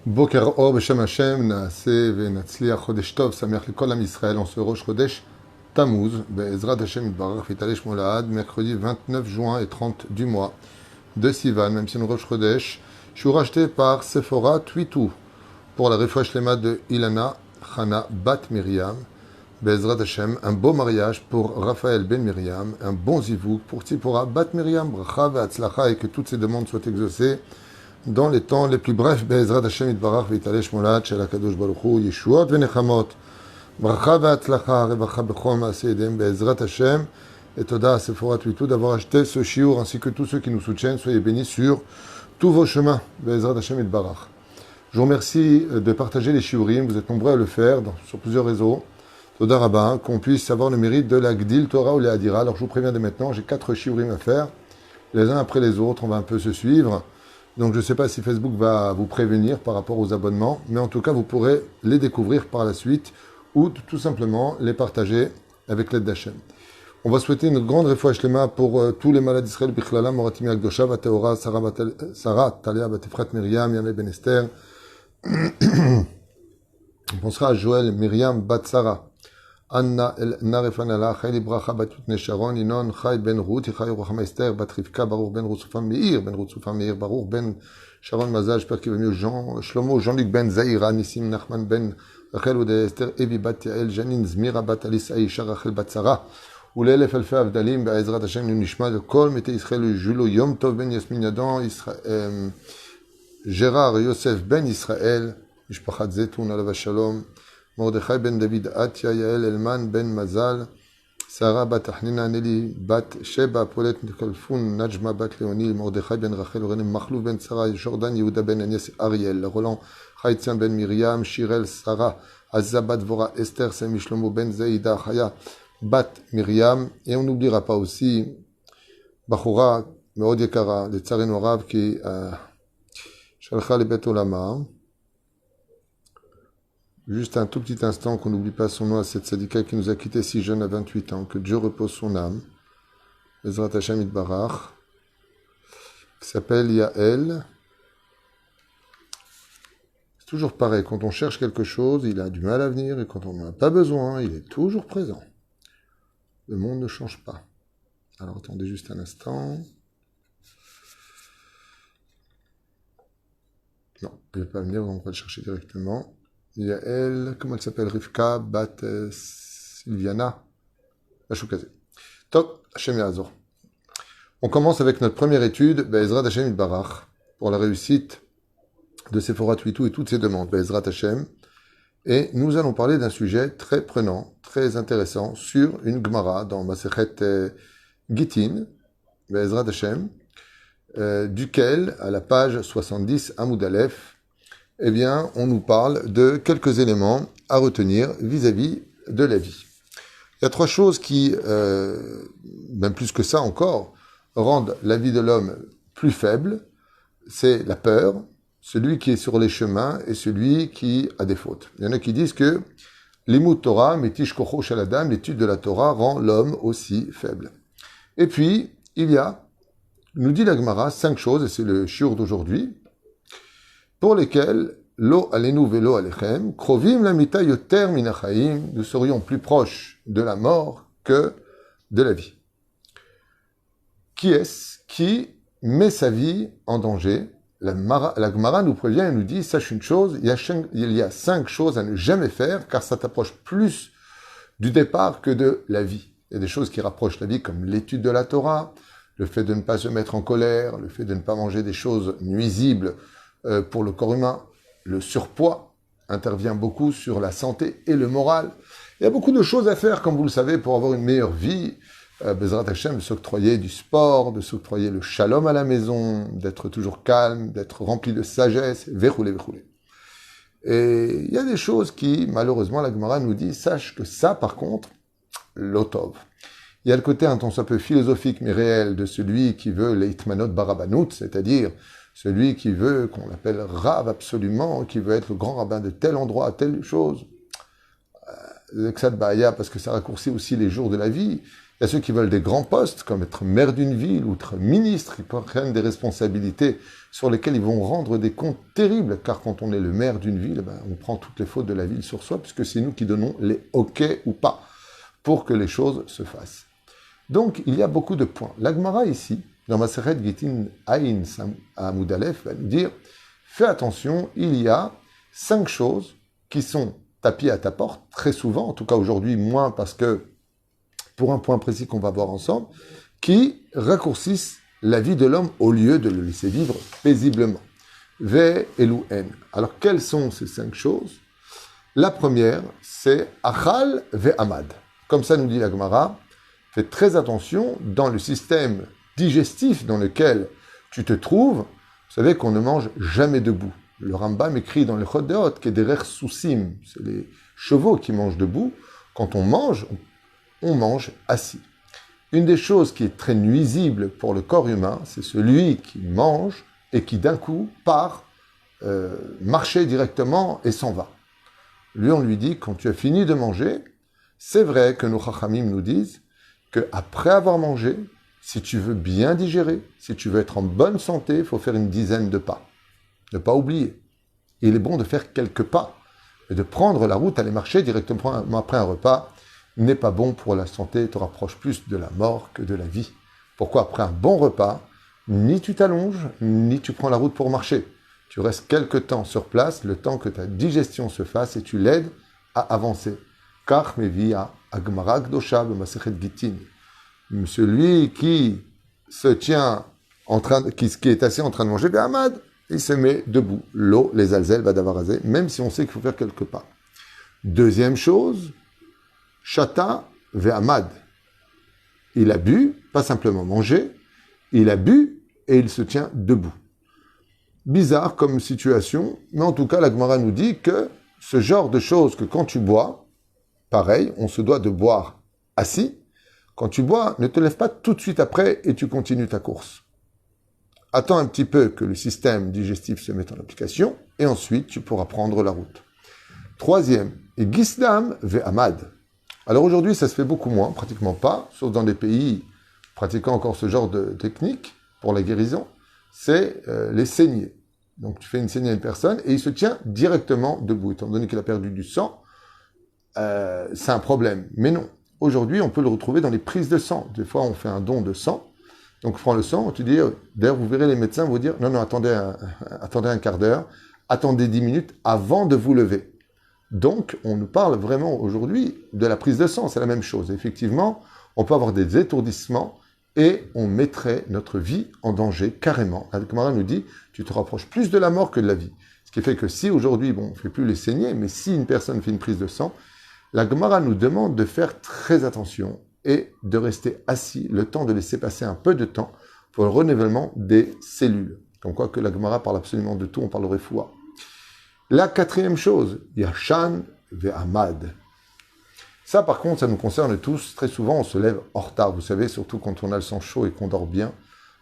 Boker Or Beshem Hashem Naaseh Venatzliach Chodesh Tov Sameach Lekol Am Yisrael en ce Rosh Chodesh Tammuz Be'ezrat Hashem Yitbarach V'Yitaleh Shmo Lahad mercredi 29 juin et 30 du mois de Sivan, même si nous Rosh Chodesh. Je suis racheté par Sephora Twitou pour la Refoua Shlema de Ilana Chana Bat Miriam Be'ezrat Hashem, un beau mariage pour Raphaël Ben Miriam, un bon zivouk pour Tzipora Bat Miriam, Bracha Ve'atzlacha, et que toutes ces demandes soient exaucées dans les temps les plus brefs. Be'ezrat Hashem Yitbarach V'Yitaleh Shmo Lahad Shel HaKadosh Baruch Hu Yeshuot Ve'nechamot Bracha Ve'atzlacha Revacha Bechol Maaseh Yedem Be'ezrat Hashem. Et Toda à Sephora Twitou d'avoir acheté ce shiur, ainsi que tous ceux qui nous soutiennent. Soyez bénis sur tous vos chemins. Be'ezrat Hashem Yitbarach. Je vous remercie de partager les shiurim. Vous êtes nombreux à le faire sur plusieurs réseaux. Toda Rabba, qu'on puisse avoir le mérite de la Gdil Torah ou les Hadira. Alors je vous préviens dès maintenant, j'ai 4 shiurim à faire, les uns après les autres. On va un peu se suivre. Donc je ne sais pas si Facebook va vous prévenir par rapport aux abonnements, mais en tout cas vous pourrez les découvrir par la suite ou tout simplement les partager avec l'aide d'Hachem. On va souhaiter une grande refoua shlema pour tous les malades d'Israël, Bichlala, Moratimi Akdosha, Vateora, Sarah, Talia, Batefrat, Myriam, Yann Ben Esther. On pensera à Joël, Myriam, Bat Sarah, Anna, El Narefanala, Chayli Bracha, Batut Nesharon, Inon, Chay Ben Ruth, Chay Rochama Esther, Bat Rivka, Baruch Ben Rutsufam Meir, Baruch Ben Sharon Mazal, j'espère qu'il va mieux, Shlomo, Jean-Luc Ben Zahira, Nissim Nachman Ben Rachel Odeh Esther, Evi Bat Yael, Janine Zmira Bat Alice Aisha, Rachel Bat Sarah, ולאלף אלפי הבדלים בעזרת השם נשמע לכל מתי ישראל ז'ולו יום טוב בן יסמין ידון ג'רר יוסף בן ישראל משפחת זיתון עליו השלום מרדכי בן דוד עטיה יעל אלמן בן מזל שרה בת החנינה נלי בת שבע פולט כלפון נג'מה בת ליוני מרדכי בן רחל ורנם מחלוף בן שרה שורדן יהודה בן אניס אריאל רולן חייצן בן מרים שירל שרה עזה בת דבורה אסתר סמי שלמה בן זעידה חיה Bat Miriam, et on n'oubliera pas aussi Bachora, Meod Yekara, le Tsareno Arav qui Shalcha le Bet Olama. Juste un tout petit instant qu'on n'oublie pas son nom à cette sadika qui nous a quittés si jeune à 28 ans, que Dieu repose son âme. Bezrat Hashem Yitbarach, qui s'appelle Yael. C'est toujours pareil, quand on cherche quelque chose, il a du mal à venir, et quand on n'en a pas besoin, il est toujours présent. Le monde ne change pas. Alors attendez juste un instant. Non, il ne va pas venir, donc on va le chercher directement. Il y a elle, comment elle s'appelle? Rivka Bat Sylviana Achoukazé. Top, Hashem Yazor. On commence avec notre première étude, Be'ezrat Hashem Yitbarach, pour la réussite de Sephora Twitou et toutes ses demandes. Be'ezrat Hashem. Et nous allons parler d'un sujet très prenant, très intéressant, sur une Gemara dans Masechet Gittin, Be'ezrat Hashem, duquel, à la page 70, Amoud Aleph, eh bien, on nous parle de quelques éléments à retenir vis-à-vis de la vie. Il y a 3 choses qui, même plus que ça encore, rendent la vie de l'homme plus faible. C'est la peur, celui qui est sur les chemins et celui qui a des fautes. Il y en a qui disent que l'imut Torah, metish kocho shel adam, l'étude de la Torah rend l'homme aussi faible. Et puis, il y a, nous dit la Gemara, 5 choses, et c'est le shiur d'aujourd'hui, pour lesquelles lo alenu velo alechem, krovim lamita yoter min hachaim, nous serions plus proches de la mort que de la vie. Qui est-ce qui met sa vie en danger? La Gemara nous prévient et nous dit, sache une chose, il y a 5 choses à ne jamais faire, car ça t'approche plus du départ que de la vie. Il y a des choses qui rapprochent la vie, comme l'étude de la Torah, le fait de ne pas se mettre en colère, le fait de ne pas manger des choses nuisibles pour le corps humain. Le surpoids intervient beaucoup sur la santé et le moral. Il y a beaucoup de choses à faire, comme vous le savez, pour avoir une meilleure vie. Bezrat Hashem, de s'octroyer du sport, de s'octroyer le shalom à la maison, d'être toujours calme, d'être rempli de sagesse, verroulé. Et il y a des choses qui, malheureusement, la Gemara nous dit, sache que ça, par contre, l'otov. Il y a le côté un tant soit peu philosophique, mais réel, de celui qui veut l'eitmanot barabanout, c'est-à-dire celui qui veut, qu'on l'appelle Rav absolument, qui veut être le grand rabbin de tel endroit, telle chose. L'exad Bahaya, parce que ça raccourcit aussi les jours de la vie. Il y a ceux qui veulent des grands postes, comme être maire d'une ville ou être ministre, qui prennent des responsabilités sur lesquelles ils vont rendre des comptes terribles, car quand on est le maire d'une ville, on prend toutes les fautes de la ville sur soi, puisque c'est nous qui donnons les OK ou pas pour que les choses se fassent. Donc, il y a beaucoup de points. L'Agmara ici, dans Maseret Gitin Aïn à Amoud Aleph, va nous dire, fais attention, il y a 5 choses qui sont tapis à ta porte, très souvent, en tout cas aujourd'hui moins parce que, pour un point précis qu'on va voir ensemble, qui raccourcissent la vie de l'homme au lieu de le laisser vivre paisiblement. Ve elu en. Alors, quelles sont ces 5 choses? La première, c'est Achal ve Amad. Comme ça nous dit la Gemara, fais très attention dans le système digestif dans lequel tu te trouves. Vous savez qu'on ne mange jamais debout. Le Rambam écrit dans le Chod Deot qu'Ederer Soussim, c'est les chevaux qui mangent debout. Quand on mange assis. Une des choses qui est très nuisible pour le corps humain, c'est celui qui mange et qui d'un coup part marcher directement et s'en va. Lui, on lui dit, quand tu as fini de manger, c'est vrai que nos Chachamim nous disent qu'après avoir mangé, si tu veux bien digérer, si tu veux être en bonne santé, il faut faire une dizaine de pas. Ne pas oublier. Il est bon de faire quelques pas. Et de prendre la route, aller marcher directement après un repas, n'est pas bon pour la santé, te rapproche plus de la mort que de la vie. Pourquoi après un bon repas, ni tu t'allonges, ni tu prends la route pour marcher. Tu restes quelques temps sur place, le temps que ta digestion se fasse, et tu l'aides à avancer. Car mevia agmara gdosha b'masechet gitin. Celui qui se tient qui est assis en train de manger, Amad, il se met debout. L'eau, les alzel, badavarazé, même si on sait qu'il faut faire quelques pas. Deuxième chose, Shata ve'amad. Il a bu, pas simplement mangé, il a bu et il se tient debout. Bizarre comme situation, mais en tout cas, la Gemara nous dit que ce genre de choses que quand tu bois, pareil, on se doit de boire assis. Quand tu bois, ne te lève pas tout de suite après et tu continues ta course. Attends un petit peu que le système digestif se mette en application et ensuite tu pourras prendre la route. Troisième, et gisdam ve'amad. Alors aujourd'hui, ça se fait beaucoup moins, pratiquement pas, sauf dans des pays pratiquant encore ce genre de technique pour la guérison, c'est les saignées. Donc tu fais une saignée à une personne et il se tient directement debout. Étant donné qu'il a perdu du sang, c'est un problème. Mais non, aujourd'hui, on peut le retrouver dans les prises de sang. Des fois, on fait un don de sang, donc on prend le sang, tu dis, d'ailleurs, vous verrez les médecins vous dire, non, attendez un quart d'heure, attendez 10 minutes avant de vous lever. Donc, on nous parle vraiment aujourd'hui de la prise de sang, c'est la même chose. Effectivement, on peut avoir des étourdissements et on mettrait notre vie en danger carrément. La Gemara nous dit, tu te rapproches plus de la mort que de la vie. Ce qui fait que si aujourd'hui, on ne fait plus les saignées, mais si une personne fait une prise de sang, la Gemara nous demande de faire très attention et de rester assis, le temps de laisser passer un peu de temps pour le renouvellement des cellules. Comme quoi que la Gemara parle absolument de tout, on parle de refoua. La quatrième chose, Yashan ve'amad. Ça, par contre, ça nous concerne tous. Très souvent, on se lève en retard. Vous savez, surtout quand on a le sang chaud et qu'on dort bien.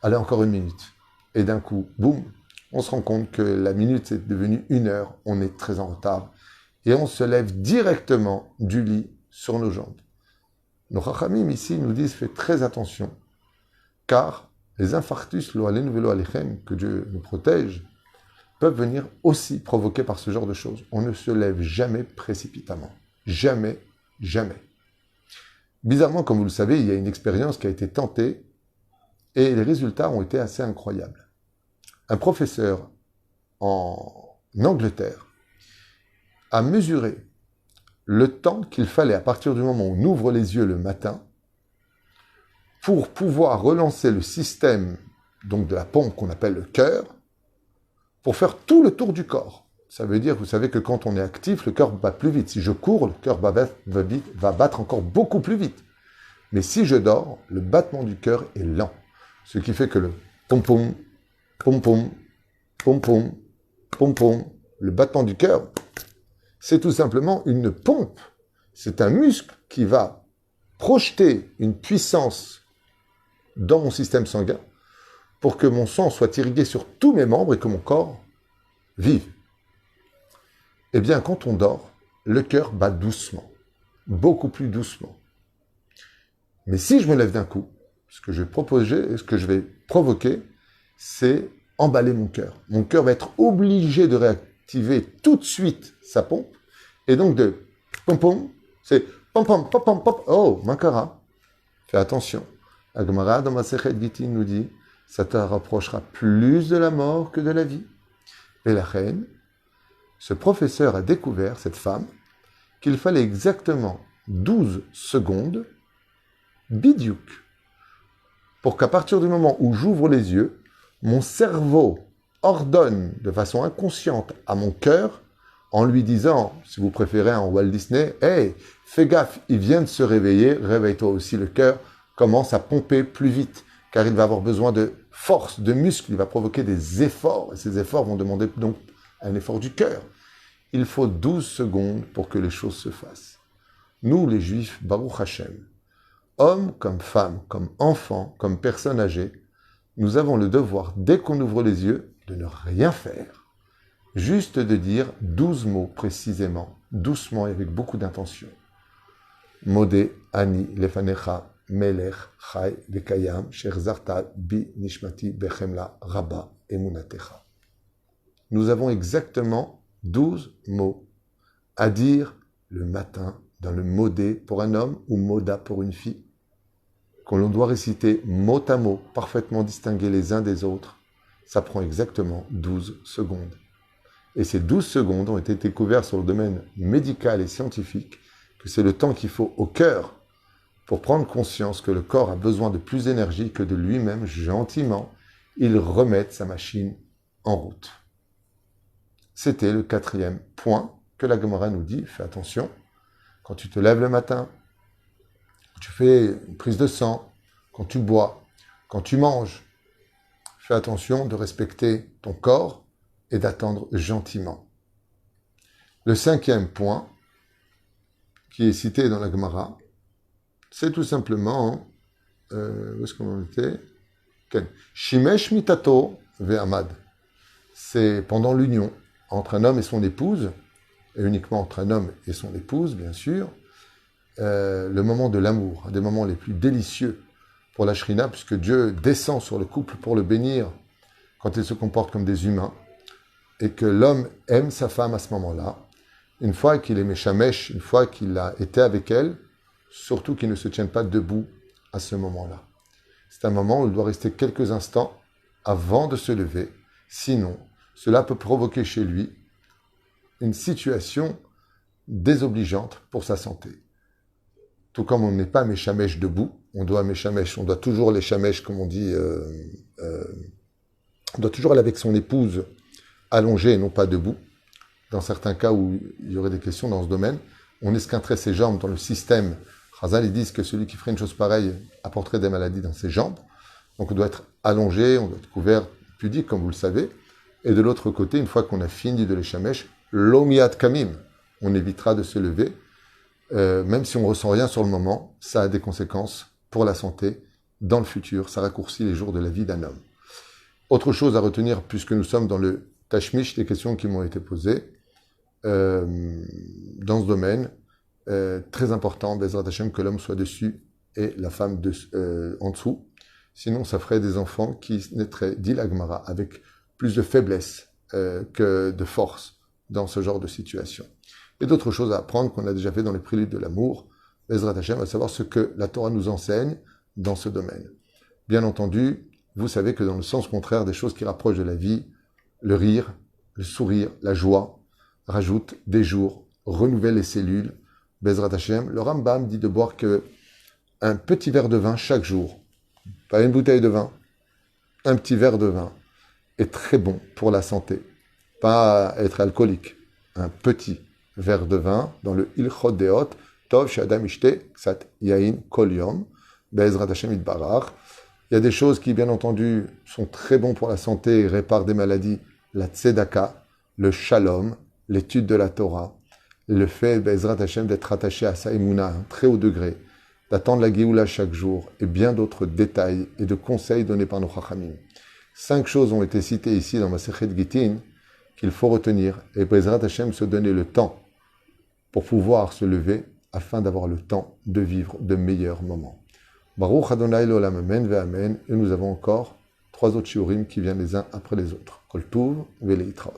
Allez, encore une minute. Et d'un coup, boum, on se rend compte que la minute est devenue 1 heure. On est très en retard. Et on se lève directement du lit sur nos jambes. Nos chachamim ici nous disent, faites très attention. Car les infarctus, lo aleinu velo alechem, que Dieu nous protège, peuvent venir aussi provoqués par ce genre de choses. On ne se lève jamais précipitamment. Jamais, jamais. Bizarrement, comme vous le savez, il y a une expérience qui a été tentée et les résultats ont été assez incroyables. Un professeur en Angleterre a mesuré le temps qu'il fallait à partir du moment où on ouvre les yeux le matin pour pouvoir relancer le système donc de la pompe qu'on appelle le cœur, pour faire tout le tour du corps. Ça veut dire, vous savez que quand on est actif, le cœur bat plus vite. Si je cours, le cœur va battre encore beaucoup plus vite. Mais si je dors, le battement du cœur est lent. Ce qui fait que le pom-pom, pom-pom, pom-pom, pom-pom, le battement du cœur, c'est tout simplement une pompe. C'est un muscle qui va projeter une puissance dans mon système sanguin pour que mon sang soit irrigué sur tous mes membres et que mon corps vive. Eh bien, quand on dort, le cœur bat doucement, beaucoup plus doucement. Mais si je me lève d'un coup, ce que je vais proposer, ce que je vais provoquer, c'est emballer mon cœur. Mon cœur va être obligé de réactiver tout de suite sa pompe, et donc de pom-pom, c'est pom-pom, pom-pom, pom. Oh, Makara, fais attention. La Gemara dans Masechet Gittin nous dit, ça te rapprochera plus de la mort que de la vie. Et la reine, ce professeur a découvert, cette femme, qu'il fallait exactement 12 secondes, bidiouk, pour qu'à partir du moment où j'ouvre les yeux, mon cerveau ordonne de façon inconsciente à mon cœur, en lui disant, si vous préférez en Walt Disney, « Hey, fais gaffe, il vient de se réveiller, réveille-toi aussi, le cœur commence à pomper plus vite, car il va avoir besoin de force, de muscles, il va provoquer des efforts, et ces efforts vont demander donc un effort du cœur. Il faut 12 secondes pour que les choses se fassent. Nous, les Juifs, Baruch Hashem, hommes comme femmes, comme enfants, comme personnes âgées, nous avons le devoir, dès qu'on ouvre les yeux, de ne rien faire. Juste de dire 12 mots précisément, doucement et avec beaucoup d'intention. Modé, Ani, Lefanecha, Melech, Chai, Vekayam, Sherzarta, Bi, Nishmati, Bechemla, Rabba, Emunatecha. Nous avons exactement 12 mots à dire le matin dans le modé pour un homme ou moda pour une fille, qu'on doit réciter mot à mot, parfaitement distingués les uns des autres. Ça prend exactement 12 secondes. Et ces 12 secondes ont été découvertes sur le domaine médical et scientifique, que c'est le temps qu'il faut au cœur pour prendre conscience que le corps a besoin de plus d'énergie que de lui-même, gentiment, il remet sa machine en route. C'était le 4e point que la Gemara nous dit, fais attention, quand tu te lèves le matin, quand tu fais une prise de sang, quand tu bois, quand tu manges, fais attention de respecter ton corps et d'attendre gentiment. Le 5e point, qui est cité dans la Gemara, c'est tout simplement, où est-ce qu'on en était? Shimesh mitato ve'amad. C'est pendant l'union entre un homme et son épouse, et uniquement entre un homme et son épouse, bien sûr, le moment de l'amour, un des moments les plus délicieux pour la Shrina, puisque Dieu descend sur le couple pour le bénir quand ils se comportent comme des humains, et que l'homme aime sa femme à ce moment-là. Une fois qu'il est méchamesh, une fois qu'il a été avec elle, surtout qu'il ne se tienne pas debout à ce moment-là. C'est un moment où il doit rester quelques instants avant de se lever. Sinon, cela peut provoquer chez lui une situation désobligeante pour sa santé. Tout comme on n'est pas méchamesh debout, on doit toujours les chamèches, comme on dit, on doit toujours aller avec son épouse allongée et non pas debout. Dans certains cas où il y aurait des questions dans ce domaine, on esquinterait ses jambes dans le système. Chazal, ils disent que celui qui ferait une chose pareille apporterait des maladies dans ses jambes. Donc on doit être allongé, on doit être couvert, pudique, comme vous le savez. Et de l'autre côté, une fois qu'on a fini de les chamèches, l'omiat kamim, on évitera de se lever. Même si on ne ressent rien sur le moment, ça a des conséquences pour la santé dans le futur. Ça raccourcit les jours de la vie d'un homme. Autre chose à retenir, puisque nous sommes dans le tashmish des questions qui m'ont été posées, dans ce domaine, très important, Bezrat Hashem, que l'homme soit dessus et la femme en dessous. Sinon, ça ferait des enfants qui naîtraient, dit la Gemara, avec plus de faiblesse que de force dans ce genre de situation. Et d'autres choses à apprendre qu'on a déjà fait dans les préludes de l'amour, Bezrat Hashem, à savoir ce que la Torah nous enseigne dans ce domaine. Bien entendu, vous savez que dans le sens contraire des choses qui rapprochent de la vie, le rire, le sourire, la joie, rajoute des jours, renouvelle les cellules. Bezrat Hashem, le Rambam dit de boire un petit verre de vin chaque jour. Pas une bouteille de vin, un petit verre de vin est très bon pour la santé. Pas être alcoolique. Un petit verre de vin dans le Ilchot Deot, Tov Shadam Ishte Ksat Yain Kol Yom, Bezrat Hashem Itbarach. Il y a des choses qui, bien entendu, sont très bons pour la santé et réparent des maladies. La tzedaka, le shalom, l'étude de la Torah, le fait, Bezrat Hashem, d'être attaché à sa émouna, un très haut degré, d'attendre la Géoula chaque jour, et bien d'autres détails et de conseils donnés par nos Chachamim. 5 choses ont été citées ici dans Masechet Gittin qu'il faut retenir, et Bezrat Hashem se donner le temps pour pouvoir se lever afin d'avoir le temps de vivre de meilleurs moments. Baruch Adonai Leolam Amen Ve'Amen. Et nous avons encore 3 autres shiurim qui viennent les uns après les autres. Kol Tuv Ve'Leitraot.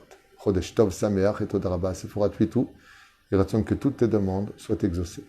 Chodesh Tov Sameach et Toda Rabba Seforat Vitu. Et ratons que toutes tes demandes soient exaucées.